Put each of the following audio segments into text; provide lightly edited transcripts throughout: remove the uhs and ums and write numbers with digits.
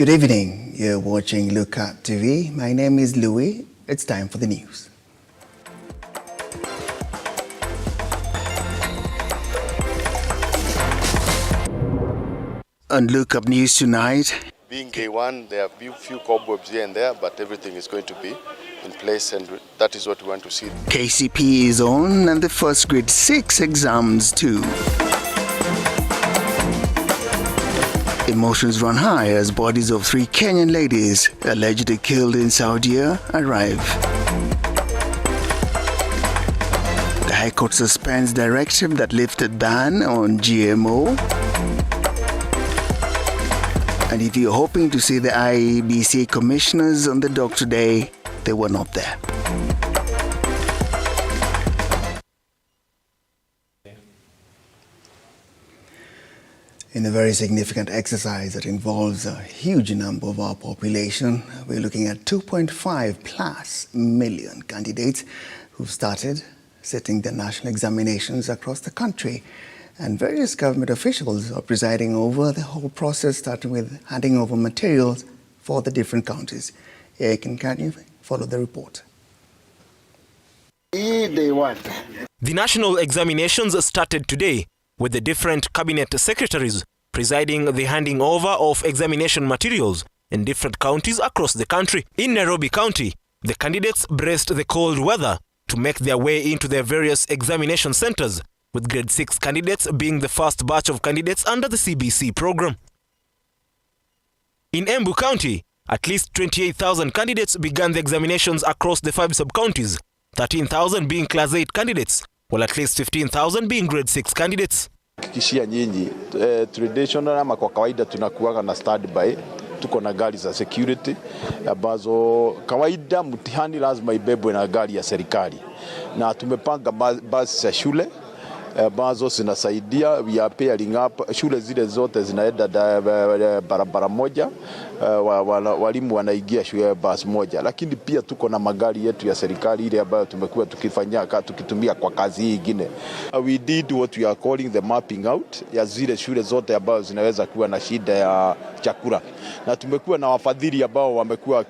Good evening. You're watching Lookuptv. My name is Louis. It's time for the news. On Lookup News tonight. Being day one, there have been few cobwebs here and there, but everything is going to be in place, and that is what we want to see. KCP is on, and the first grade 6 exams too. Emotions run high as bodies of 3 Kenyan ladies allegedly killed in Saudi arrive. The High Court suspends directive that lifted ban on GMO. And if you're hoping to see the IEBC commissioners on the dock today, they were not there. In a very significant exercise that involves a huge number of our population, we're looking at 2.5+ million candidates who've started sitting the national examinations across the country. And various government officials are presiding over the whole process, starting with handing over materials for the different counties. Can you follow the report? The national examinations started today, with the different cabinet secretaries presiding the handing over of examination materials in different counties across the country. In Nairobi County, the candidates braced the cold weather to make their way into their various examination centers, with grade 6 candidates being the first batch of candidates under the CBC program. In Embu County, at least 28,000 candidates began the examinations across the 5 sub-counties, 13,000 being Class 8 candidates, while at least 15,000 being grade 6 candidates. Kishia nyinyi traditional ama kwa kawaida tunakuwa na standby, tuko na gari za security ambazo kawaida mtihani lazima ibebwe na gari ya serikali, na tumepanga basi za shule ambazo zinasaidia. We are pairing up shule zile zote zinaenda barabara moja, walimu wanaingia shule bus moja, lakini pia tuko na magari yetu ya serikali ile ambayo tumekuwa tukitumia kwa kazi nyingine. We did what we are calling the mapping out ya zile shule zote ambazo zinaweza kuwa na shida ya chakula, na tumekuwa na wafadhili ambao wamekuwa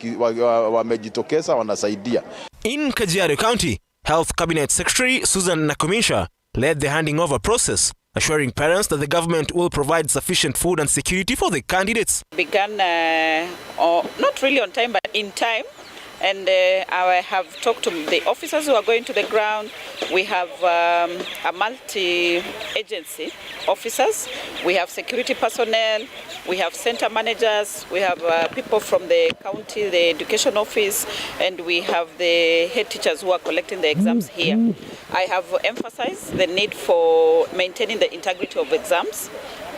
wamejitokeza wanasaidia. In Kajiado County, Health Cabinet Secretary Susan Nakumisha led the handing over process, assuring parents that the government will provide sufficient food and security for the candidates. Began not really on time, but in time. And I have talked to the officers who are going to the ground. We have a multi-agency officers. We have security personnel. We have center managers. We have people from the county, the education office, and we have the head teachers who are collecting the exams here. I have emphasized the need for maintaining the integrity of exams,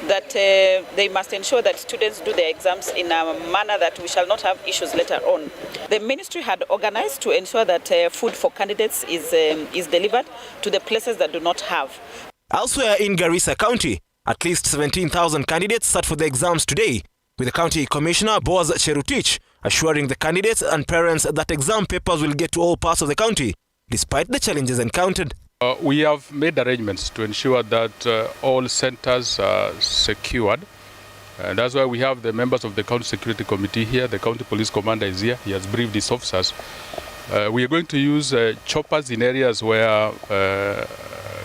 that they must ensure that students do their exams in a manner that we shall not have issues later on. The ministry had organized to ensure that food for candidates is delivered to the places that do not have. Elsewhere in Garissa County, at least 17,000 candidates sat for the exams today, with the County Commissioner Boaz Cherutich assuring the candidates and parents that exam papers will get to all parts of the county, despite the challenges encountered. We have made arrangements to ensure that all centers are secured, and that's why we have the members of the County Security Committee here. The County Police Commander is here. He has briefed his officers. We are going to use choppers in areas where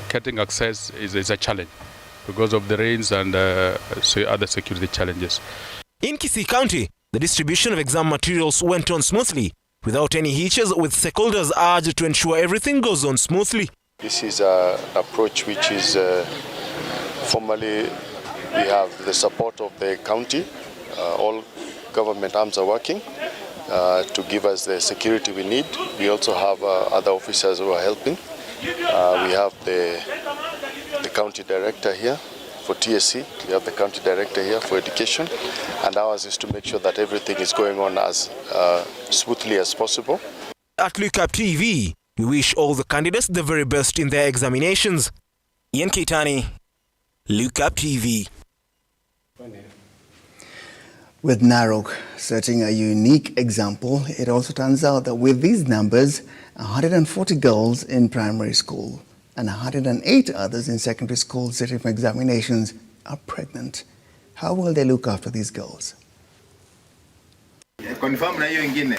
getting access is a challenge because of the rains and other security challenges. In Kisii County, the distribution of exam materials went on smoothly, without any hitches, with stakeholders urged to ensure everything goes on smoothly. This is an approach which is formally, we have the support of the county. All government arms are working to give us the security we need. We also have other officers who are helping. We have the county director here for TSC. We have the county director here for education. And ours is to make sure that everything is going on as smoothly as possible. At Lookuptv, we wish all the candidates the very best in their examinations. Ian Keitani, Lookuptv. With Narok setting a unique example, it also turns out that with these numbers, 140 girls in primary school and 108 others in secondary school sitting for examinations are pregnant. How will they look after these girls? Confirm na hiyo ingine.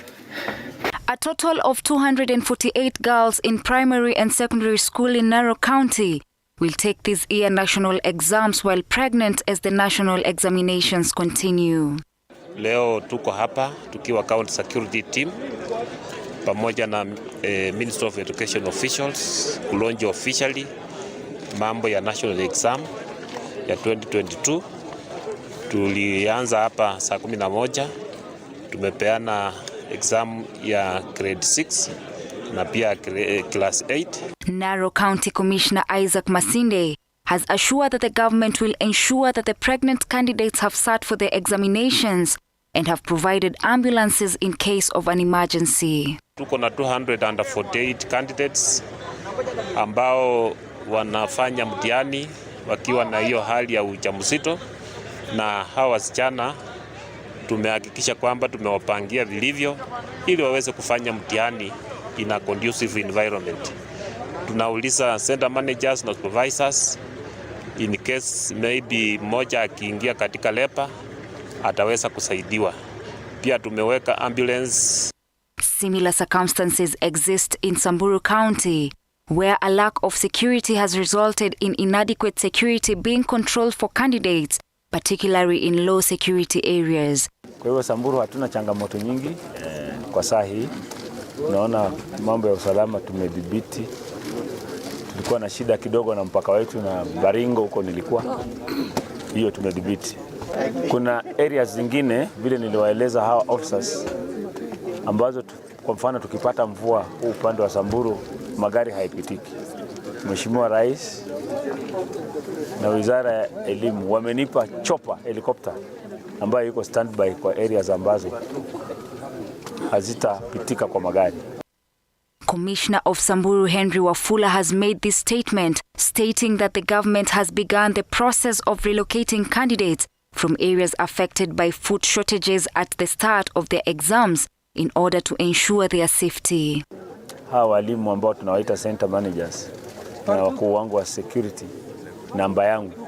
A total of 248 girls in primary and secondary school in Narok County will take this year national exams while pregnant as the national examinations continue. Leo tuko hapa tukiwa county security team pamoja na Minister of Education officials kulonji officially mambo ya national exam ya 2022. Tulianza hapa saa 11, tumepeana exam ya grade 6 na pia class 8. Narok County Commissioner Isaac Masinde has assured that the government will ensure that the pregnant candidates have sat for their examinations and have provided ambulances in case of an emergency. Tuko na 248 candidates ambao wanafanya mtihani wakiwa na hiyo hali ya ujauzito, na hawa wasichana tumehakikisha kwamba tumewapangia vilivyo ili waweze kufanya mtihani in a conducive environment. Tunauliza center managers na supervisors in case maybe mmoja akiingia katika lepa ataweza kusaidiwa. Pia tumeweka ambulance. Similar circumstances exist in Samburu County, where a lack of security has resulted in inadequate security being controlled for candidates, particularly in low security areas. Kwa hivyo Samburu hatuna changamoto nyingi kwa saa hii. Tunaona mambo ya usalama tumedhibiti. Tulikuwa na shida kidogo na mpaka wetu na Baringo huko nilikuwa. Hiyo tumedhibiti. Kuna areas zingine vile niliwaeleza hawa officers ambazo kwa mfano tukipata mvua upande wa Samburu magari haipitiki. Mheshimiwa Rais na Wizara ya Elimu wamenipa chopper helicopter ambayo yuko standby kwa areas ambazo hazitapitika kwa magari. Commissioner of Samburu Henry Wafula has made this statement, stating that the government has begun the process of relocating candidates from areas affected by food shortages at the start of their exams in order to ensure their safety. Hawa walimu ambao tunawaita center managers na wakuu wangu wa security, namba yangu.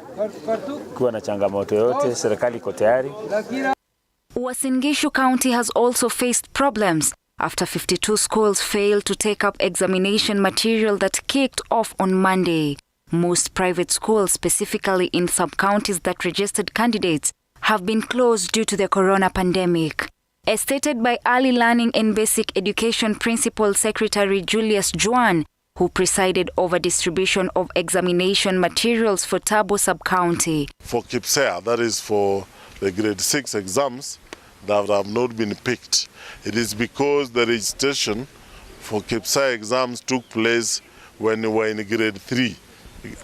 Kuwa na changamoto yote, serikali iko tayari. Uasin Gishu County has also faced problems after 52 schools failed to take up examination material that kicked off on Monday. Most private schools, specifically in sub-counties that registered candidates, have been closed due to the corona pandemic. As stated by Early Learning and Basic Education Principal Secretary Julius Juan, who presided over distribution of examination materials for Tabo sub-county. For KIPSEA, that is for the grade 6 exams that have not been picked. It is because the registration for KIPSEA exams took place when we were in grade 3,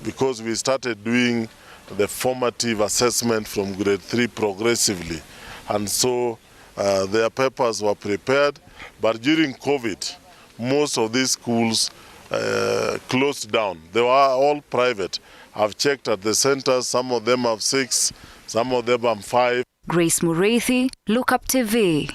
because we started doing the formative assessment from grade 3 progressively. And so their papers were prepared, but during COVID, most of these schools closed down. They were all private. I've checked at the centers, some of them have 6, some of them have 5. Grace Mureithi, Lookuptv.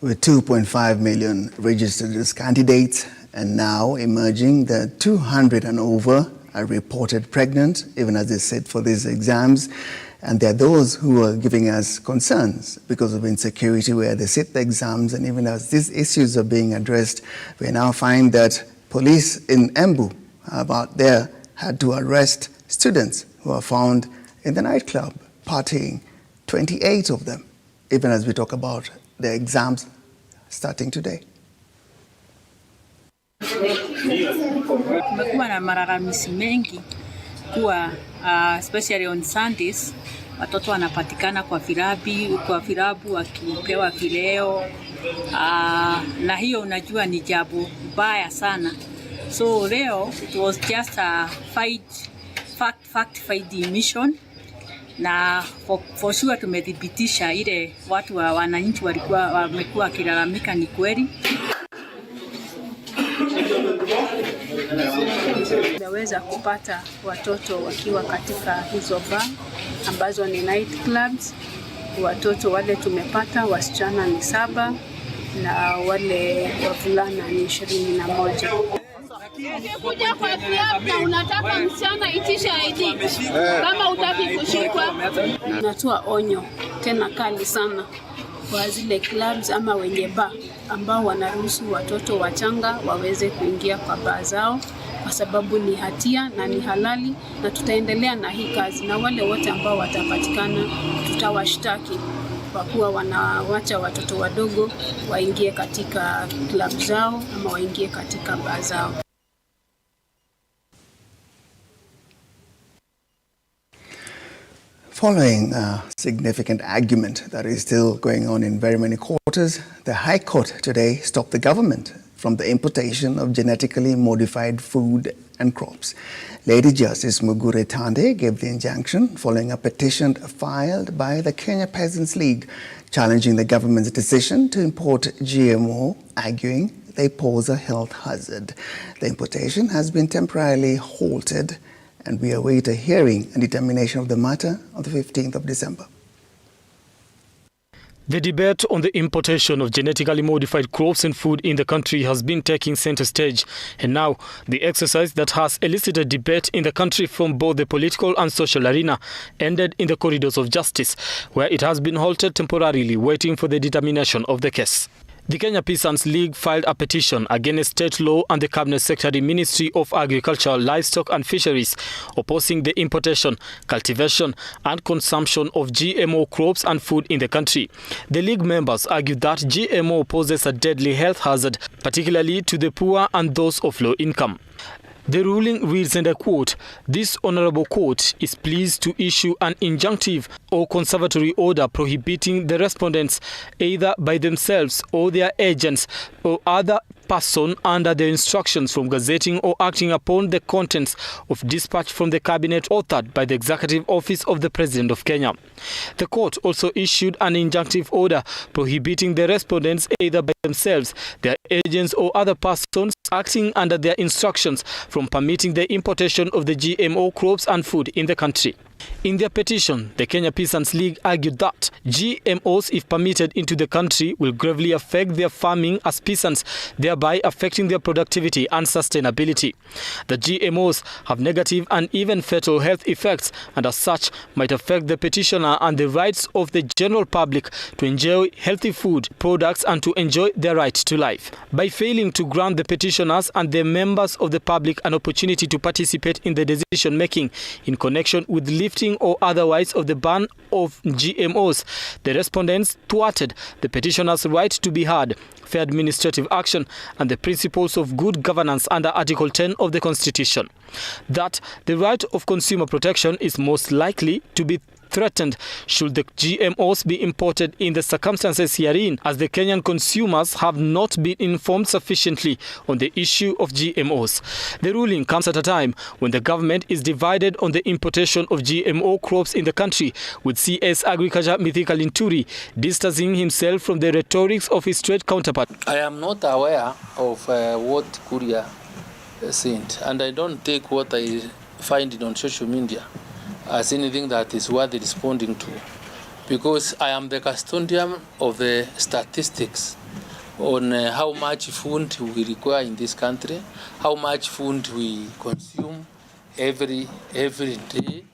With 2.5 million registered as candidates, and now emerging that 200 and over are reported pregnant, even as they sit for these exams. And there are those who are giving us concerns because of insecurity where they sit the exams, and even as these issues are being addressed, we now find that police in Embu, about there, had to arrest students who are found in the nightclub partying, 28 of them, even as we talk about the exams starting today. Kumekuwa na malalamiko mengi kuwa especially on Sundays watoto wanapatikana kwa vilabu wakipewa vileo, na hiyo unajua ni jambo baya sana. So leo it was just a fact finding mission, na for sure tumedhibitisha ile watu wa wananchi walikuwa wamekuwa kilalamika ni kweli. Tumeweza kupata watoto wakiwa katika hizo bar ambazo ni night clubs. Watoto wale tumepata, wasichana ni 7 na wale wavulana ni 21. Ukikuja kwa club na unataka msichana itisha ID. Kama utaki kushikwa, natoa onyo tena kali sana kwa zile clubs ama wenye bar ambao wanaruhusu watoto wachanga waweze kuingia kwa bar zao, kwa sababu ni hatia na ni halali, na tutaendelea na hii kazi, na wale wote ambao watapatikana tutawashtaki kwa kuwa wanawacha watoto wadogo waingie katika club zao ama waingie katika bar zao. Following a significant argument that is still going on in very many quarters, the High Court today stopped the government from the importation of genetically modified food and crops. Lady Justice Mugure Tande gave the injunction following a petition filed by the Kenya Peasants League challenging the government's decision to import GMO, arguing they pose a health hazard. The importation has been temporarily halted, and we await a hearing and determination of the matter on the 15th of December. The debate on the importation of genetically modified crops and food in the country has been taking center stage, and now the exercise that has elicited debate in the country from both the political and social arena ended in the corridors of justice, where it has been halted temporarily, waiting for the determination of the case. The Kenya Peasants League filed a petition against state law and the Cabinet Secretary Ministry of Agriculture, Livestock and Fisheries, opposing the importation, cultivation and consumption of GMO crops and food in the country. The league members argued that GMO poses a deadly health hazard, particularly to the poor and those of low income. The ruling reads, and I quote, "This honorable court is pleased to issue an injunctive or conservatory order prohibiting the respondents, either by themselves or their agents or other person under their instructions, from gazetting or acting upon the contents of dispatch from the cabinet authored by the Executive Office of the President of Kenya." The court also issued an injunctive order prohibiting the respondents, either by themselves, their agents or other persons acting under their instructions, from permitting the importation of the GMO crops and food in the country. In their petition, the Kenya Peasants League argued that GMOs, if permitted into the country, will gravely affect their farming as peasants, thereby affecting their productivity and sustainability. The GMOs have negative and even fatal health effects, and as such might affect the petitioner and the rights of the general public to enjoy healthy food products and to enjoy their right to life. By failing to grant the petitioners and the members of the public an opportunity to participate in the decision making in connection with lifting or otherwise of the ban of GMOs, the respondents thwarted the petitioner's right to be heard, fair administrative action, and the principles of good governance under Article 10 of the Constitution. That the right of consumer protection is most likely to be threatened should the GMOs be imported in the circumstances herein, as the Kenyan consumers have not been informed sufficiently on the issue of GMOs. The ruling comes at a time when the government is divided on the importation of GMO crops in the country, with CS Agriculture Mithika Linturi distancing himself from the rhetorics of his trade counterpart. I am not aware of what Kuria sent, and I don't take what I find on social media as anything that is worth responding to, because I am the custodian of the statistics on how much food we require in this country, how much food we consume every day.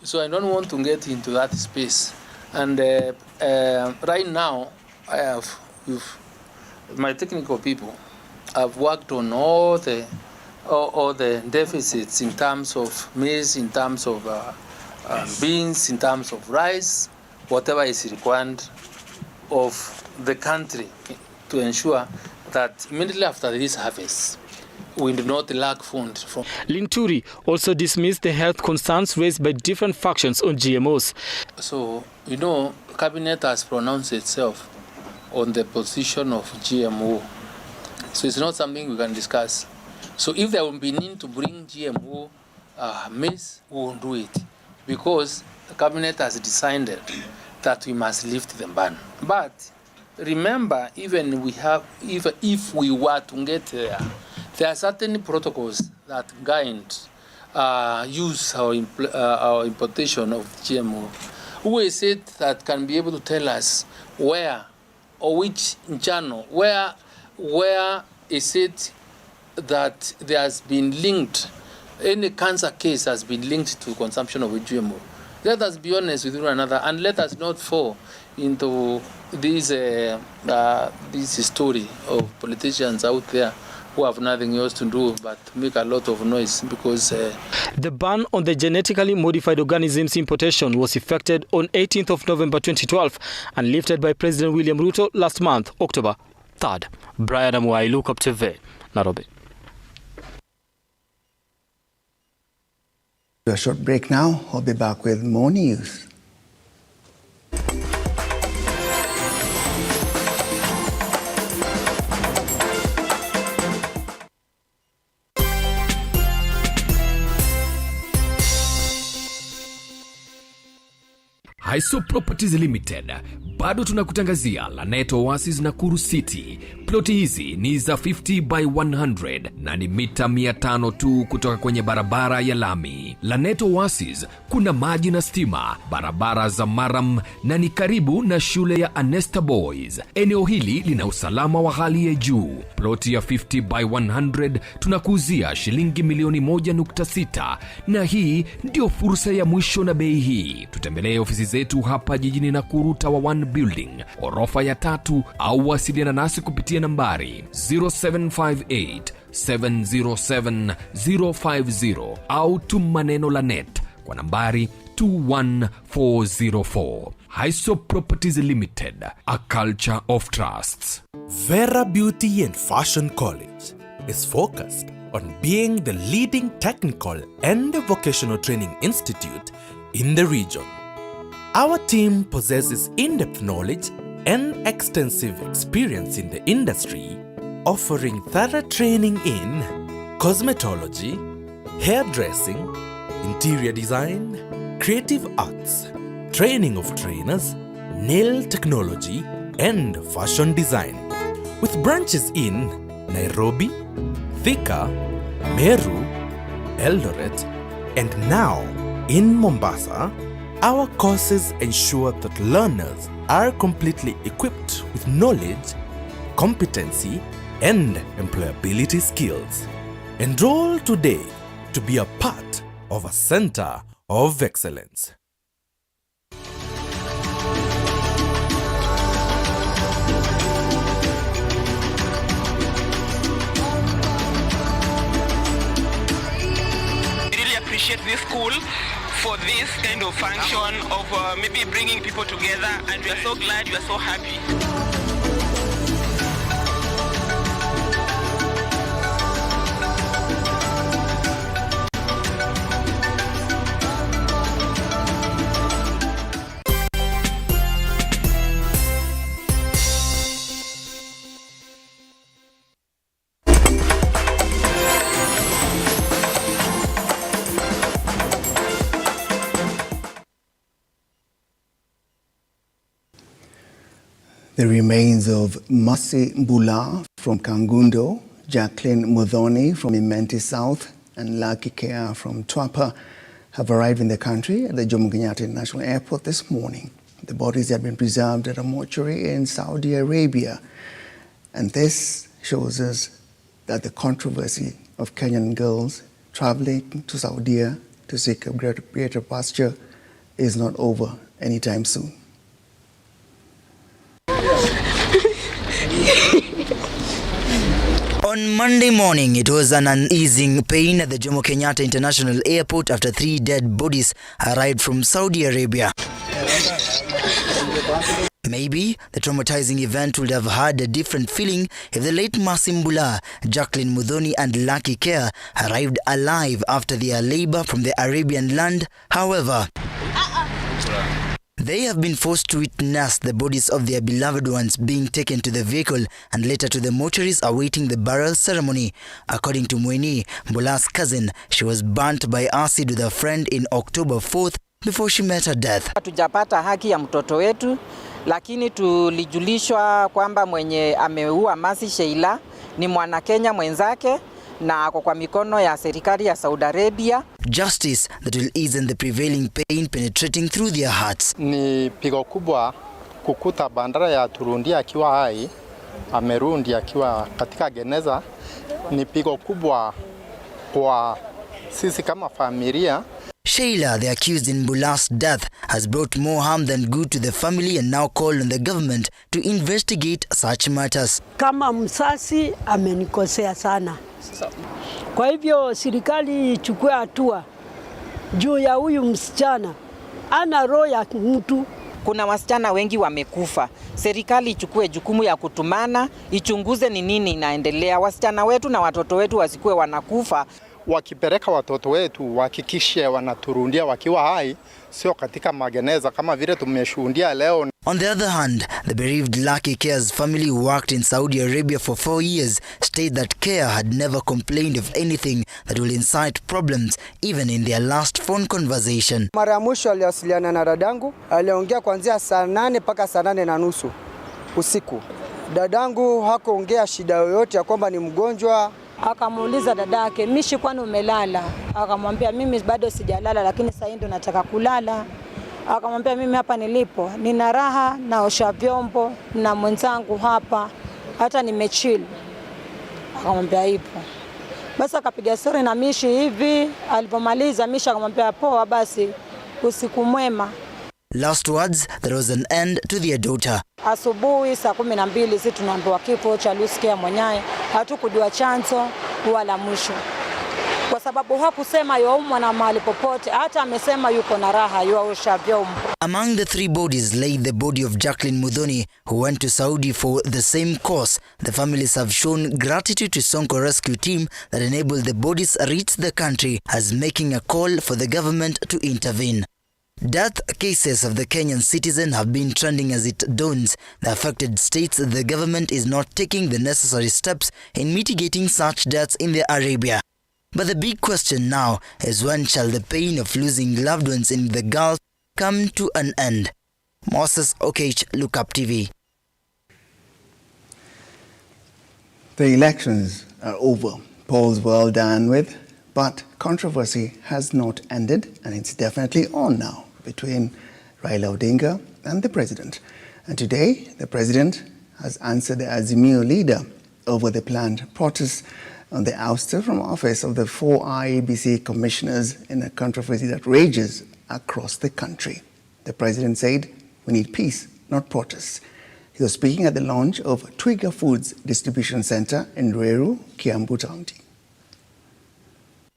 So I don't want to get into that space. And right now, I have, with my technical people, I've worked on all the deficits in terms of maize, in terms of beans, in terms of rice, whatever is required of the country to ensure that immediately after this harvest, we do not lack food. Linturi also dismissed the health concerns raised by different factions on GMOs. So, Cabinet has pronounced itself on the position of GMO. So it's not something we can discuss. So if there will be need to bring GMO maize, we will do it, because the Cabinet has decided that we must lift the ban. But remember, even if we were to get there are certain protocols that guide use our importation of GMO. Who is it that can be able to tell us where or which channel, where is it that there has been linked, any cancer case has been linked to consumption of a GMO. Let us be honest with one another, and let us not fall into this story of politicians out there who have nothing else to do but make a lot of noise because... The ban on the genetically modified organisms importation was effected on 18th of November 2012 and lifted by President William Ruto last month, October 3rd. Brian Amwai, Lookuptv, Nairobi. A short break now. I'll be back with more news. Hiso Properties Limited bado tunakutangazia Lanet Oasis Nakuru City. Ploti hizi ni za 50 by 100 na ni mita 500 tu kutoka kwenye barabara ya lami. Lanet Oasis kuna maji na stima, barabara za maram na ni karibu na shule ya Anesta Boys. Eneo hili lina usalama wa hali ya juu. Ploti ya 50 by 100 tunakuuzia shilingi milioni 1.6 na hii ndio fursa ya mwisho na bei hii. Tutembelee ofisi zetu hapa jijini Nakuru Tower 1 Building, orofa ya 3 au wasiliana nasi kupitia nambari 0758 707 050 au tuma neno Lanet kwa nambari 21404. Hiso Properties Limited, a culture of trusts. Vera Beauty and Fashion College is focused on being the leading technical and vocational training institute in the region. Our team possesses in-depth knowledge and extensive experience in the industry, offering thorough training in cosmetology, hairdressing, interior design, creative arts, training of trainers, nail technology, and fashion design. With branches in Nairobi, Thika, Meru, Eldoret, and now in Mombasa, our courses ensure that learners are completely equipped with knowledge, competency, and employability skills. Enroll today to be a part of a center of excellence. I really appreciate this school for this kind of function of maybe bringing people together, and we are so glad, we are so happy. The remains of Mercy Mbula from Kangundo, Jacqueline Muthoni from Imenti South, and Lucky Kea from Twapa have arrived in the country at the Jomo Kenyatta International Airport this morning. The bodies have been preserved at a mortuary in Saudi Arabia. And this shows us that the controversy of Kenyan girls traveling to Saudi to seek a greater pasture is not over anytime soon. On Monday morning, it was an uneasing pain at the Jomo Kenyatta International Airport after 3 dead bodies arrived from Saudi Arabia. Maybe the traumatizing event would have had a different feeling if the late Mercy Mbula, Jacqueline Muthoni and Lucky Kea arrived alive after their labor from the Arabian land. However, they have been forced to witness the bodies of their beloved ones being taken to the vehicle and later to the mortuaries awaiting the burial ceremony. According to Mweni, Mbula's cousin, she was burnt by acid with a friend in October 4th before she met her death. Hatujapata haki ya mtoto wetu, lakini tulijulishwa kwamba mwenye ameua Mercy Sheila ni mwana Kenya mwenzake na ako kwa mikono ya serikali ya Saudi Arabia. Justice that will ease the prevailing pain penetrating through their hearts. Ni pigo kubwa kukuta bandara ya Turundi akiwa hai, amerundi akiwa katika geneza, ni pigo kubwa kwa sisi kama familia. Sheila, the accused in Mbula's death, has brought more harm than good to the family and now called on the government to investigate such matters. Kama msasi amenikosea sana. Kwa hivyo serikali ichukue hatua juu ya huyu msichana. Ana roho ya mtu. Kuna wasichana wengi wamekufa. Serikali ichukue jukumu ya kutumana, ichunguze ni nini inaendelea. Wasichana wetu na watoto wetu wasikue wanakufa. Wakipeleka watoto wetu wahakikishe wanaturundia wakiwa hai, sio katika mageneza kama vile tumeshuhudia leo. On the other hand, the bereaved Lucky Care's family who worked in Saudi Arabia for 4 years state that Care had never complained of anything that will incite problems, even in their last phone conversation. Mara ya mwisho aliwasiliana na dadangu, aliongea kuanzia saa 8 mpaka saa 8:30 usiku. Dadangu hakuongea shida yoyote ya kwamba ni mgonjwa. Akamuuliza dadake, "Mishi kwani umelala?" Akamwambia, "Mimi bado sijalala lakini sasa ndo nataka kulala." Akamwambia, "Mimi hapa nilipo nina raha, naosha vyombo na mwenzangu hapa, hata nimechill." Akamwambia ipo. Basi akapiga story na Mishi hivi, alipomaliza Mishi akamwambia, "Poa basi, usiku mwema." Last words, there was an end to their daughter. Asubuhi saa 12 sisi tunaambiwa kifo cha Lucia mwenyewe, hatukujua chanzo wala mwisho. Kwa sababu hakusema yuaumwa na mahali popote, hata amesema yuko na raha, yuaosha vyombo. Among the 3 bodies lay the body of Jacqueline Muthoni, who went to Saudi for the same course. The families have shown gratitude to Sonko rescue team that enabled the bodies reach the country, as making a call for the government to intervene. Death cases of the Kenyan citizen have been trending as it dawns. The affected states that the government is not taking the necessary steps in mitigating such deaths in the Arabia. But the big question now is, when shall the pain of losing loved ones in the Gulf come to an end? Moses Okech, Lookuptv. The elections are over. Polls were all done with, but controversy has not ended, and it's definitely on now between Raila Odinga and the president. And today, the president has answered the Azimio leader over the planned protests on the ouster from office of the 4 IEBC commissioners in a controversy that rages across the country. The president said, "We need peace, not protests." He was speaking at the launch of Twiga Foods Distribution Center in Ruiru, Kiambu County.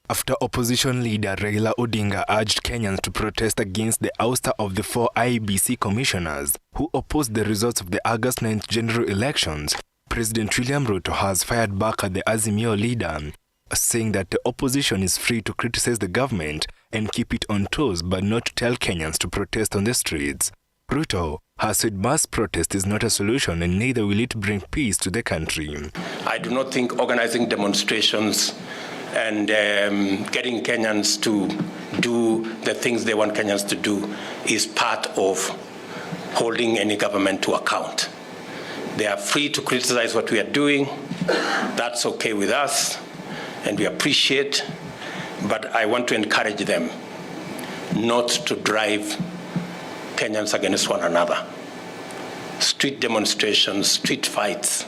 After opposition leader Raila Odinga urged Kenyans to protest against the ouster of the 4 IEBC commissioners who opposed the results of the August 9th general elections, President William Ruto has fired back at the Azimio leader, saying that the opposition is free to criticize the government and keep it on toes, but not to tell Kenyans to protest on the streets. Ruto has said mass protest is not a solution and neither will it bring peace to the country. I do not think organizing demonstrations and getting Kenyans to do the things they want Kenyans to do is part of holding any government to account. They are free to criticize what we are doing. That's okay with us, and we appreciate, but I want to encourage them not to drive Kenyans against one another. Street demonstrations, street fights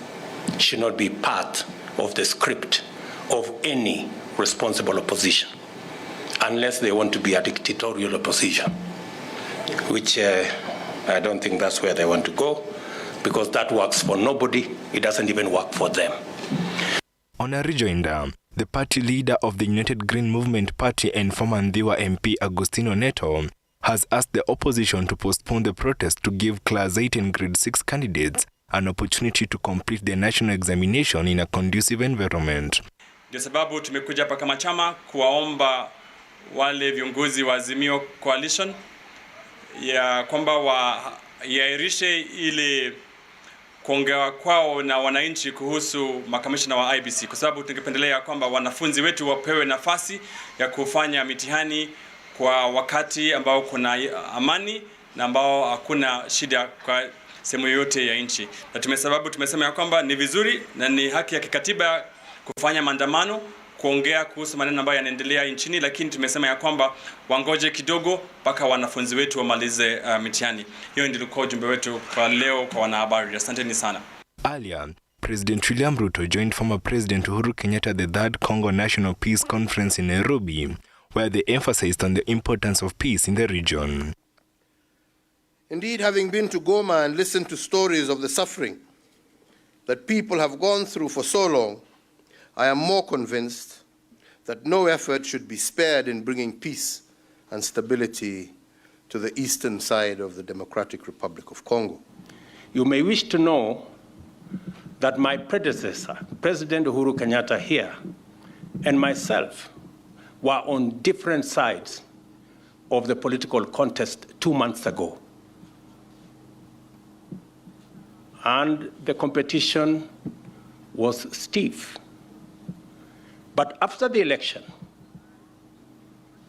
should not be part of the script of any responsible opposition, unless they want to be a dictatorial opposition, which I don't think that's where they want to go, because that works for nobody. It doesn't even work for them. On a rejoinder, the party leader of the United Green Movement Party and former Ndhiwa MP Agustino Neto has asked the opposition to postpone the protest to give Class 8 and Grade 6 candidates an opportunity to complete their national examination in a conducive environment. Ndio sababu tumekuja hapa kama chama kuwaomba wale viongozi wa Azimio Coalition ya kwamba yairishe ile kuongea kwao na wananchi kuhusu makamishna wa IBC, kwa sababu tungependelea kwamba wanafunzi wetu wapewe nafasi ya kufanya mitihani kwa wakati ambao kuna amani na ambao hakuna shida kwa sehemu yote ya nchi. Na tumesema ya kwamba ni vizuri na ni haki ya kikatiba kufanya maandamano, kuongea kuhusu maneno ambayo yanaendelea nchini, lakini tumesema ya kwamba wangoje kidogo mpaka wanafunzi wetu wamalize mitihani. Hiyo ndio ilikuwa ujumbe wetu kwa leo kwa wanahabari. Asanteni sana. Earlier, President William Ruto joined former President Uhuru Kenyatta at the 3rd Congo National Peace Conference in Nairobi, where they emphasized on the importance of peace in the region. Indeed, having been to Goma and listened to stories of the suffering that people have gone through for so long, I am more convinced that no effort should be spared in bringing peace and stability to the eastern side of the Democratic Republic of Congo. You may wish to know that my predecessor, President Uhuru Kenyatta here, and myself were on different sides of the political contest 2 months ago. And the competition was stiff. But after the election,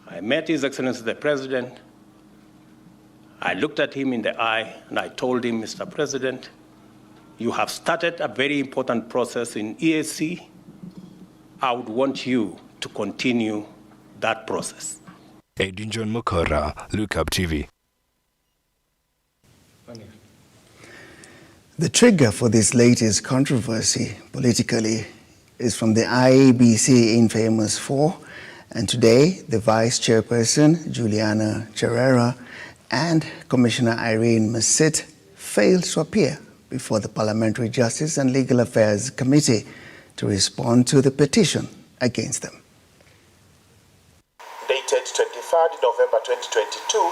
I met His Excellency the President. I looked at him in the eye and I told him, Mr. President, you have started a very important process in EAC. I would want you to continue that process. Edwin John Mukora, Lookuptv. The trigger for this latest controversy politically is from the IEBC Infamous 4, and today the Vice Chairperson, Juliana Cherera, and Commissioner Irene Masit failed to appear before the Parliamentary Justice and Legal Affairs Committee to respond to the petition against them. Dated 23rd November 2022,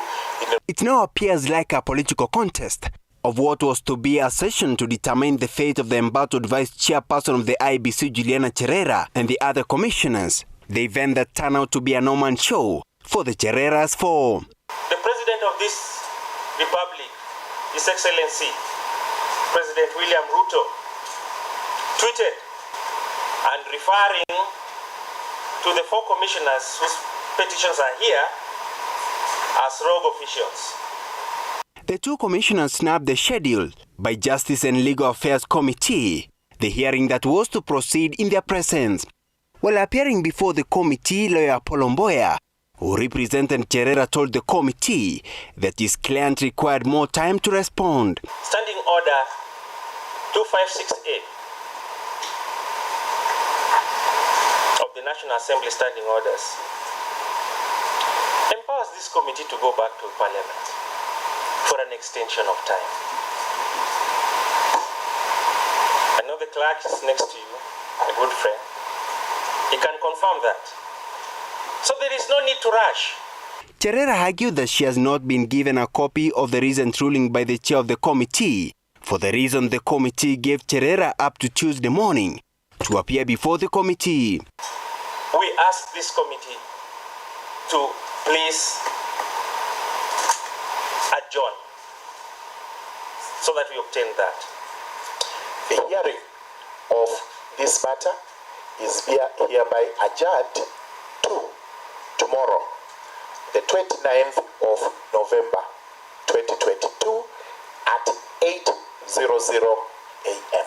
it now appears like a political contest of what was to be a session to determine the fate of the embattled Vice Chairperson of the IBC, Juliana Cherera, and the other commissioners. The event that turned out to be a no-man's show for the Chereras 4. The President of this Republic, His Excellency, President William Ruto, tweeted and referring to the 4 commissioners whose petitions are here as rogue officials. The 2 commissioners snapped the schedule by Justice and Legal Affairs Committee, the hearing that was to proceed in their presence. While appearing before the committee, lawyer Paul Mboya, who represented Cherera, told the committee that his client required more time to respond. Standing Order 2568 of the National Assembly Standing Orders empowers this committee to go back to Parliament for an extension of time. I know the clerk is next to you, a good friend. He can confirm that. So there is no need to rush. Cherera argued that she has not been given a copy of the recent ruling by the chair of the committee, for the reason the committee gave Cherera up to Tuesday morning to appear before the committee. We ask this committee to please adjourn so that we obtain that. The hearing of this matter is hereby adjourned to tomorrow, the 29th of November 2022 at 8:00 a.m.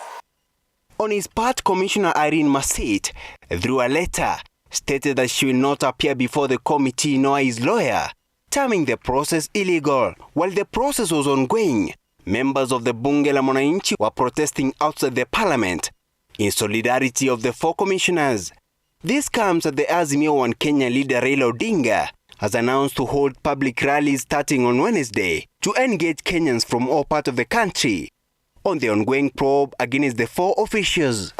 On his part, Commissioner Irene Masit, through a letter, stated that she will not appear before the committee nor his lawyer, terming the process illegal. While the process was ongoing, members of the Bunge la Mwananchi were protesting outside the parliament in solidarity of the 4 commissioners. This comes as the Azimio One Kenya leader Raila Odinga has announced to hold public rallies starting on Wednesday to engage Kenyans from all parts of the country on the ongoing probe against the 4 officials.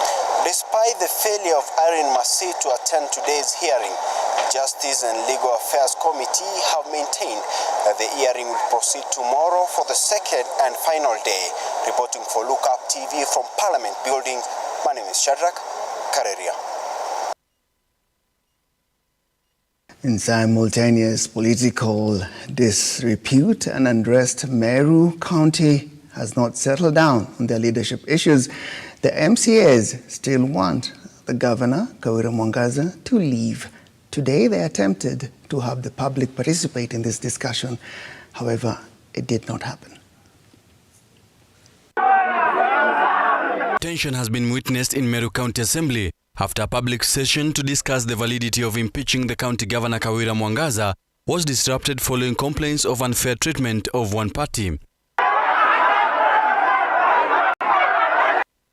Despite the failure of Irene Masit to attend today's hearing, Justice and Legal Affairs Committee have maintained that the hearing will proceed tomorrow for the second and final day. Reporting for Lookuptv from Parliament Building, my name is Shadrach Kareria. In simultaneous political disrepute and unrest, Meru County has not settled down on their leadership issues. The MCAs still want the governor, Kawira Mwangaza, to leave. Today they attempted to have the public participate in this discussion. However, it did not happen. Tension has been witnessed in Meru County Assembly after a public session to discuss the validity of impeaching the county governor Kawira Mwangaza was disrupted following complaints of unfair treatment of one party.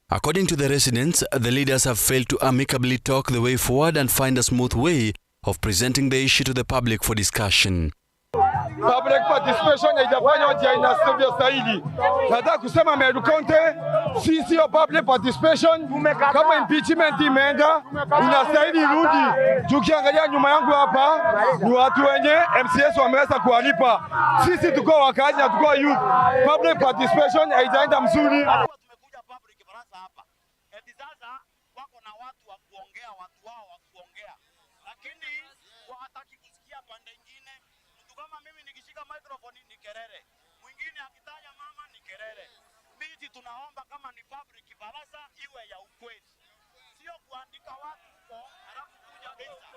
According to the residents, the leaders have failed to amicably talk the way forward and find a smooth way of presenting the issue to the public for discussion. Public participation haijafanywa njia inavyostahili. Nataka kusema Meru County sisi public participation kama impeachment imeenda inastahili irudi. Tukiangalia nyuma yangu hapa ni watu wenye MCS wameweza kuwalipa. Sisi tuko wakaaji na tuko youth. Public participation haijaenda mzuri. Tumekuja public baraza hapa. Eti sasa wako na watu wa kuongea, watu wao wa kuongea. Lakini hawataki kusikia pande nyingine. Kama mimi nikishika microphone ni kelele, mwingine akitaja mama ni kelele. Mimi tunaomba kama ni public baraza iwe ya ukweli, sio kuandika watu huko halafu kuja besa.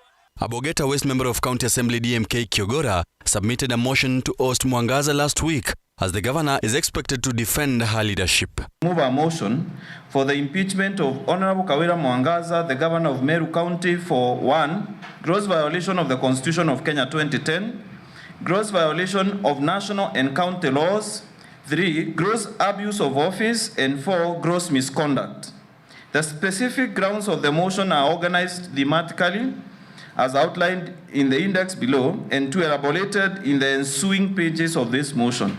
A Bogeta West member of County Assembly DMK Kiogora submitted a motion to oust Mwangaza last week as the governor is expected to defend her leadership. Move a motion for the impeachment of Honorable Kawira Mwangaza, the governor of Meru County, for 1. Gross violation of the Constitution of Kenya 2010, gross violation of national and county laws, 3. Gross abuse of office, and 4. Gross misconduct. The specific grounds of the motion are organized thematically as outlined in the index below and to elaborated in the ensuing pages of this motion.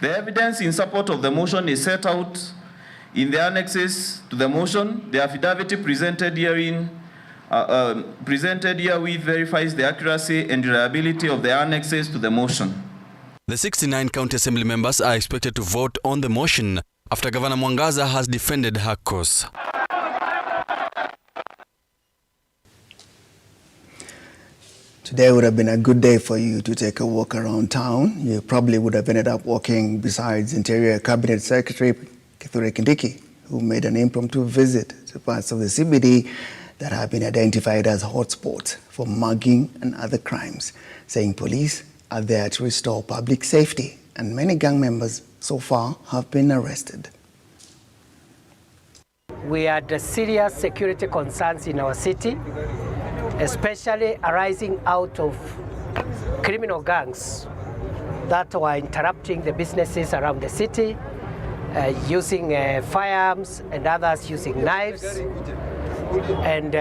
The evidence in support of the motion is set out in the annexes to the motion. The affidavit presented herewith verifies the accuracy and reliability of the annexes to the motion. The 69 county assembly members are expected to vote on the motion after Governor Mwangaza has defended her cause. Today would have been a good day for you to take a walk around town. You probably would have ended up walking besides Interior Cabinet Secretary Kithure Kindiki, who made an impromptu visit to parts of the CBD that have been identified as hotspots for mugging and other crimes, saying police are there to restore public safety, and many gang members so far have been arrested. We had serious security concerns in our city, especially arising out of criminal gangs that were interrupting the businesses around the city, using firearms and others using knives. And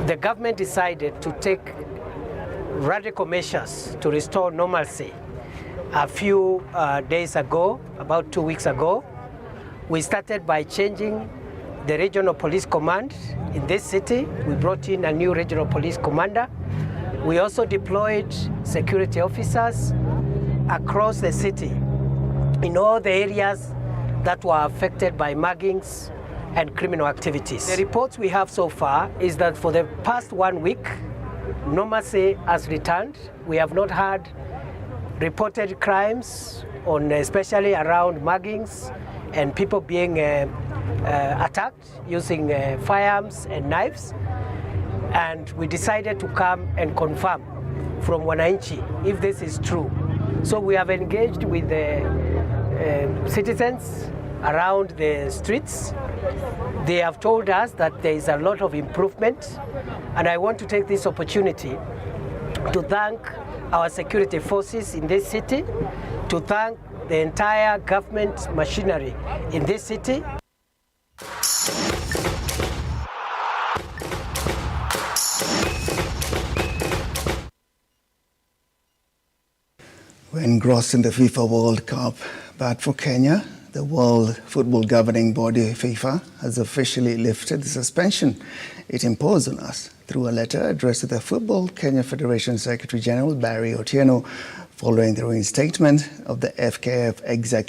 the government decided to take radical measures to restore normalcy. A few days ago, about 2 weeks ago, we started by changing the regional police command in this city. We brought in a new regional police commander. We also deployed security officers across the city in all the areas that were affected by muggings and criminal activities. The reports we have so far is that for the past 1 week, normalcy has returned. We have not had reported crimes, especially around muggings and people being attacked using firearms and knives. And we decided to come and confirm from wananchi if this is true. So we have engaged with the citizens around the streets. They have told us that there is a lot of improvement, and I want to take this opportunity to thank our security forces in this city, to thank the entire government machinery in this city. We're engrossed in the FIFA World Cup, but for Kenya, the World Football Governing Body, FIFA, has officially lifted the suspension it imposed on us through a letter addressed to the Football Kenya Federation Secretary General Barry Otieno following the reinstatement of the FKF executive.